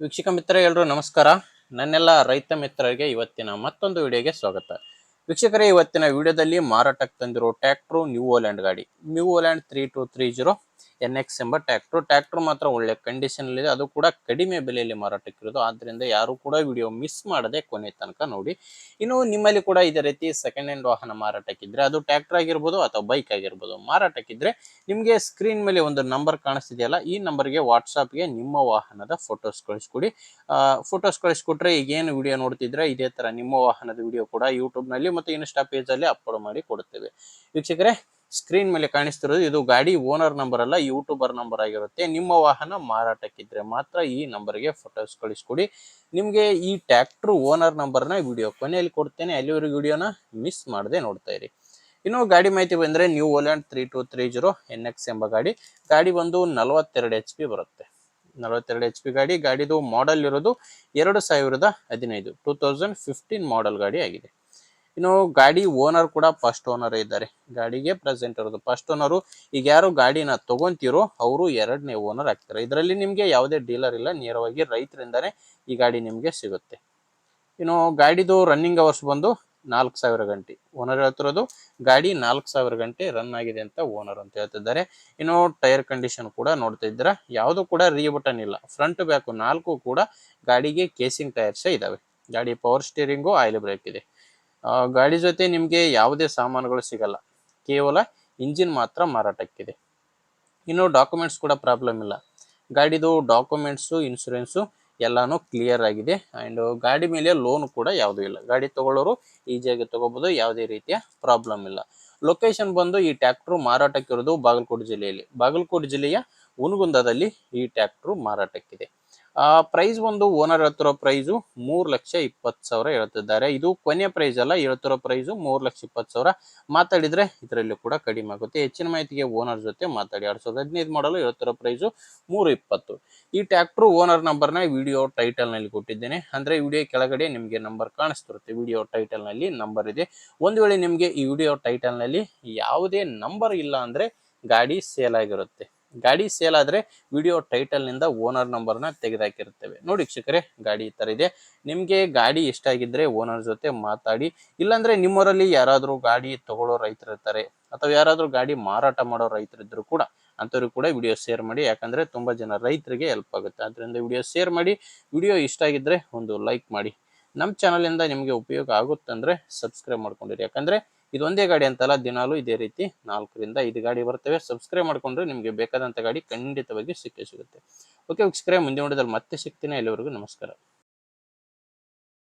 ವೀಕ್ಷಕ ಮಿತ್ರ ಎಲ್ಲರೂ ನಮಸ್ಕಾರ. ನನ್ನೆಲ್ಲ ರೈತ ಮಿತ್ರರಿಗೆ ಇವತ್ತಿನ ಮತ್ತೊಂದು ವಿಡಿಯೋಗೆ ಸ್ವಾಗತ. ವೀಕ್ಷಕರೇ, ಇವತ್ತಿನ ವಿಡಿಯೋದಲ್ಲಿ ಮಾರಾಟಕ್ಕೆ ತಂದಿರೋ ಟ್ರ್ಯಾಕ್ಟರ್ ನ್ಯೂ ಹೋಲ್ಯಾಂಡ್ ಗಾಡಿ, ನ್ಯೂ ಹೋಲ್ಯಾಂಡ್ 3230 NX ಎಂಬ ಟ್ರ್ಯಾಕ್ಟರ್ ಮಾತ್ರ ಒಳ್ಳೆ ಕಂಡೀಷನ್ ಇದೆ. ಅದು ಕೂಡ ಕಡಿಮೆ ಬೆಲೆಯಲ್ಲಿ ಮಾರಾಟಕ್ಕಿರೋದು. ಆದ್ದರಿಂದ ಯಾರು ಕೂಡ ವಿಡಿಯೋ ಮಿಸ್ ಮಾಡದೆ ಕೊನೆ ತನಕ ನೋಡಿ. ಇನ್ನು ನಿಮ್ಮಲ್ಲಿ ಕೂಡ ಇದೇ ರೀತಿ ಸೆಕೆಂಡ್ ಹ್ಯಾಂಡ್ ವಾಹನ ಮಾರಾಟಕ್ಕಿದ್ರೆ, ಅದು ಟ್ರ್ಯಾಕ್ಟರ್ ಆಗಿರ್ಬೋದು ಅಥವಾ ಬೈಕ್ ಆಗಿರ್ಬೋದು, ಮಾರಾಟಕ್ಕಿದ್ರೆ ನಿಮಗೆ ಸ್ಕ್ರೀನ್ ಮೇಲೆ ಒಂದು ನಂಬರ್ ಕಾಣಿಸ್ತಿದೆಯಲ್ಲ, ಈ ನಂಬರ್ಗೆ ವಾಟ್ಸಾಪ್ಗೆ ನಿಮ್ಮ ವಾಹನದ ಫೋಟೋಸ್ ಕಳಿಸ್ಕೊಡಿ. ಫೋಟೋಸ್ ಕಳಿಸ್ಕೊಟ್ರೆ ಈಗೇನು ವಿಡಿಯೋ ನೋಡ್ತಿದ್ರೆ ಇದೇ ತರ ನಿಮ್ಮ ವಾಹನದ ವಿಡಿಯೋ ಕೂಡ ಯೂಟ್ಯೂಬ್ ನಲ್ಲಿ ಮತ್ತು ಇನ್ಸ್ಟಾ ಪೇಜ್ ಅಲ್ಲಿ ಅಪ್ಲೋಡ್ ಮಾಡಿ ಕೊಡುತ್ತೇವೆ. ವೀಕ್ಷಕರೇ, ಸ್ಕ್ರೀನ್ ಮೇಲೆ ಕಾಣಿಸ್ತಿರೋದು ಇದು ಗಾಡಿ ಓನರ್ ನಂಬರ್ ಅಲ್ಲ, ಯೂಟ್ಯೂಬರ್ ನಂಬರ್ ಆಗಿರುತ್ತೆ. ನಿಮ್ಮ ವಾಹನ ಮಾರಾಟಕ್ಕಿದ್ರೆ ಮಾತ್ರ ಈ ನಂಬರ್ಗೆ ಫೋಟೋಸ್ ಕಳಿಸ್ಕೊಡಿ. ನಿಮ್ಗೆ ಈ ಟ್ರ್ಯಾಕ್ಟರ್ ಓನರ್ ನಂಬರ್ನ ವಿಡಿಯೋ ಕೊನೆಯಲ್ಲಿ ಕೊಡ್ತೇನೆ, ಅಲ್ಲಿವರೆಗೂ ವಿಡಿಯೋನ ಮಿಸ್ ಮಾಡದೆ ನೋಡ್ತಾ ಇರಿ. ಇನ್ನು ಗಾಡಿ ಮಾಹಿತಿ ಬಂದ್ರೆ ನ್ಯೂ ಹೋಲ್ಯಾಂಡ್ 3230 NX ಎಂಬ ಗಾಡಿ ಬಂದು 42 HP ಬರುತ್ತೆ. 42 HP ಗಾಡಿದು ಮಾಡೆಲ್ ಇರೋದು 2015 2015 ಮಾಡೆಲ್ ಗಾಡಿ ಆಗಿದೆ. ಇನ್ನು ಗಾಡಿ ಓನರ್ ಕೂಡ ಫಸ್ಟ್ ಓನರ್ ಇದ್ದಾರೆ. ಗಾಡಿಗೆ ಪ್ರೆಸೆಂಟ್ ಇರೋದು ಫಸ್ಟ್ ಓನರು. ಈಗ ಯಾರು ಗಾಡಿನ ತಗೊಂತೀರೋ ಅವರು ಎರಡನೇ ಓನರ್ ಆಗ್ತಾರೆ. ಇದರಲ್ಲಿ ನಿಮ್ಗೆ ಯಾವುದೇ ಡೀಲರ್ ಇಲ್ಲ, ನೇರವಾಗಿ ರೈತರಿಂದಾನೇ ಈ ಗಾಡಿ ನಿಮ್ಗೆ ಸಿಗುತ್ತೆ. ಇನ್ನು ಗಾಡಿದು ರನ್ನಿಂಗ್ ಅವರ್ಸ್ ಬಂದು 4000 ಗಂಟೆ. ಓನರ್ ಹೇಳ್ತಿರೋದು ಗಾಡಿ 4000 ಗಂಟೆ ರನ್ ಆಗಿದೆ ಅಂತ ಓನರ್ ಅಂತ ಹೇಳ್ತಿದ್ದಾರೆ. ಇನ್ನು ಟೈರ್ ಕಂಡೀಷನ್ ಕೂಡ ನೋಡ್ತಾ ಇದ್ದೀರಾ, ಯಾವುದು ಕೂಡ ರೀಬಟನ್ ಇಲ್ಲ. ಫ್ರಂಟ್ ಬ್ಯಾಕ್ 4 ಕೂಡ ಗಾಡಿಗೆ ಕೇಸಿಂಗ್ ಟೈರ್ಸ್ ಇದಾವೆ. ಗಾಡಿ ಪವರ್ ಸ್ಟೀರಿಂಗು, ಆಯಿಲ್ ಬ್ರೇಕ್ ಇದೆ. ಗಾಡಿ ಜೊತೆ ನಿಮ್ಗೆ ಯಾವುದೇ ಸಾಮಾನುಗಳು ಸಿಗಲ್ಲ, ಕೇವಲ ಇಂಜಿನ್ ಮಾತ್ರ ಮಾರಾಟಕ್ಕಿದೆ. ಇನ್ನು ಡಾಕ್ಯುಮೆಂಟ್ಸ್ ಕೂಡ ಪ್ರಾಬ್ಲಮ್ ಇಲ್ಲ. ಗಾಡಿದು ಡಾಕ್ಯುಮೆಂಟ್ಸು, ಇನ್ಶೂರೆನ್ಸು ಎಲ್ಲಾನು ಕ್ಲಿಯರ್ ಆಗಿದೆ. ಅಂಡ್ ಗಾಡಿ ಮೇಲೆ ಲೋನ್ ಕೂಡ ಯಾವುದೂ ಇಲ್ಲ. ಗಾಡಿ ತಗೊಳ್ಳೋರು ಈಸಿಯಾಗಿ ತಗೋಬಹುದು, ಯಾವುದೇ ರೀತಿಯ ಪ್ರಾಬ್ಲಮ್ ಇಲ್ಲ. ಲೊಕೇಶನ್ ಬಂದು ಈ ಟ್ರ್ಯಾಕ್ಟರ್ ಮಾರಾಟಕ್ಕಿರೋದು ಬಾಗಲಕೋಟೆ ಜಿಲ್ಲೆಯಲ್ಲಿ. ಬಾಗಲಕೋಟೆ ಜಿಲ್ಲೆಯ ಹುನಗುಂದದಲ್ಲಿ ಈ ಟ್ರ್ಯಾಕ್ಟರ್ ಮಾರಾಟಕ್ಕಿದೆ. ಪ್ರೈಸ್ ಒಂದು ಓನರ್ ಹೇಳ್ತಿರೋ ಪ್ರೈಸು 3,20,000 ಹೇಳ್ತಿದ್ದಾರೆ. ಇದು ಕೊನೆಯ ಪ್ರೈಸ್ ಅಲ್ಲ, ಹೇಳ್ತಿರೋ ಪ್ರೈಸು 3,20,000. ಮಾತಾಡಿದ್ರೆ ಇದರಲ್ಲಿ ಕೂಡ ಕಡಿಮೆ ಆಗುತ್ತೆ. ಹೆಚ್ಚಿನ ಮಾಹಿತಿಗೆ ಓನರ್ ಜೊತೆ ಮಾತಾಡಿ. 2015 ಮಾಡಲು ಹೇಳ್ತಿರೋ ಪ್ರೈಸು 3,20,000. ಈ ಟ್ರ್ಯಾಕ್ಟರ್ ಓನರ್ ನಂಬರ್ನ ವಿಡಿಯೋ ಟೈಟಲ್ ನಲ್ಲಿ ಕೊಟ್ಟಿದ್ದೇನೆ. ಅಂದ್ರೆ ವಿಡಿಯೋ ಕೆಳಗಡೆ ನಿಮ್ಗೆ ನಂಬರ್ ಕಾಣಿಸ್ತಿರುತ್ತೆ. ವಿಡಿಯೋ ಟೈಟಲ್ ನಲ್ಲಿ ನಂಬರ್ ಇದೆ. ಒಂದು ವೇಳೆ ನಿಮ್ಗೆ ಈ ವಿಡಿಯೋ ಟೈಟಲ್ ನಲ್ಲಿ ಯಾವುದೇ ನಂಬರ್ ಇಲ್ಲ ಅಂದ್ರೆ ಗಾಡಿ ಸೇಲ್ ಆಗಿರುತ್ತೆ. ಗಾಡಿ ಸೇಲ್ ಆದ್ರೆ ವಿಡಿಯೋ ಟೈಟಲ್ ನಿಂದ ಓನರ್ ನಂಬರ್ನ ತೆಗೆದಾಕಿರುತ್ತೇವೆ. ನೋಡಿ ವೀಕ್ಷಕರೇ, ಗಾಡಿ ಈ ತರ ಇದೆ. ನಿಮ್ಗೆ ಗಾಡಿ ಇಷ್ಟ ಆಗಿದ್ರೆ ಓನರ್ ಜೊತೆ ಮಾತಾಡಿ. ಇಲ್ಲಾಂದ್ರೆ ನಿಮ್ಮೂರಲ್ಲಿ ಯಾರಾದ್ರೂ ಗಾಡಿ ತಗೊಳ್ಳೋ ರೈತರು ಇರ್ತಾರೆ, ಅಥವಾ ಯಾರಾದ್ರೂ ಗಾಡಿ ಮಾರಾಟ ಮಾಡೋ ರೈತರಿದ್ರು ಕೂಡ ಅಂಥವ್ರಿಗೆ ಕೂಡ ವಿಡಿಯೋ ಶೇರ್ ಮಾಡಿ. ಯಾಕಂದ್ರೆ ತುಂಬಾ ಜನ ರೈತರಿಗೆ ಹೆಲ್ಪ್ ಆಗುತ್ತೆ. ಅದರಿಂದ ವಿಡಿಯೋ ಶೇರ್ ಮಾಡಿ. ವಿಡಿಯೋ ಇಷ್ಟ ಆಗಿದ್ರೆ ಒಂದು ಲೈಕ್ ಮಾಡಿ. ನಮ್ಮ ಚಾನಲ್ ಇಂದ ನಿಮಗೆ ಉಪಯೋಗ ಆಗುತ್ತಂದ್ರೆ ಸಬ್ಸ್ಕ್ರೈಬ್ ಮಾಡ್ಕೊಂಡಿರಿ. ಯಾಕಂದ್ರೆ ಇದೊಂದೇ ಗಾಡಿ ಅಂತಲ್ಲ, ದಿನಾಲು ಇದೇ ರೀತಿ 4 ರಿಂದ 5 ಗಾಡಿ ಬರ್ತವೆ. ಸಬ್ಸ್ಕ್ರೈಬ್ ಮಾಡ್ಕೊಂಡ್ರೆ ನಿಮ್ಗೆ ಬೇಕಾದಂತ ಗಾಡಿ ಖಂಡಿತವಾಗಿ ಸಿಕ್ಕೇ ಸಿಗುತ್ತೆ. ಓಕೆ ವೀಕ್ಷಕರೇ, ಮುಂದಿನ ವಿಡಿಯೋದಲ್ಲಿ ಮತ್ತೆ ಸಿಗ್ತೀನಿ. ಅಲ್ಲಿವರೆಗೂ ನಮಸ್ಕಾರ.